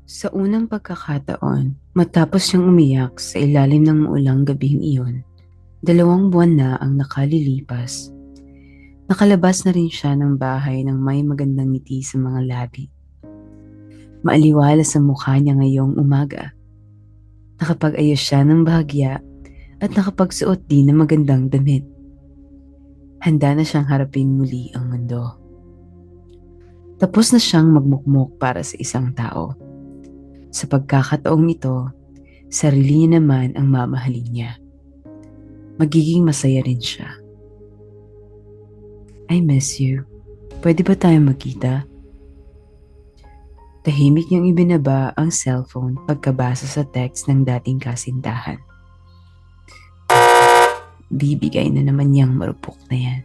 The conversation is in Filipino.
Sa unang pagkakataon, matapos siyang umiyak sa ilalim ng maulang gabing iyon, 2 buwan na ang nakalilipas. Nakalabas na rin siya ng bahay ng may magandang ngiti sa mga labi. Maaliwalas sa mukha niya ngayong umaga. Nakapag-ayos siya ng bahagya at nakapagsuot din ng magandang damit. Handa na siyang harapin muli ang mundo. Tapos na siyang magmukmok para sa isang tao. Sa pagkakataong ito, sarili niya naman ang mamahalin niya. Magiging masaya rin siya. I miss you. Pwede ba tayong magkita? Tahimik niyang ibinaba ang cellphone pagkabasa sa text ng dating kasintahan. Bibigay na naman niyang marupok na yan.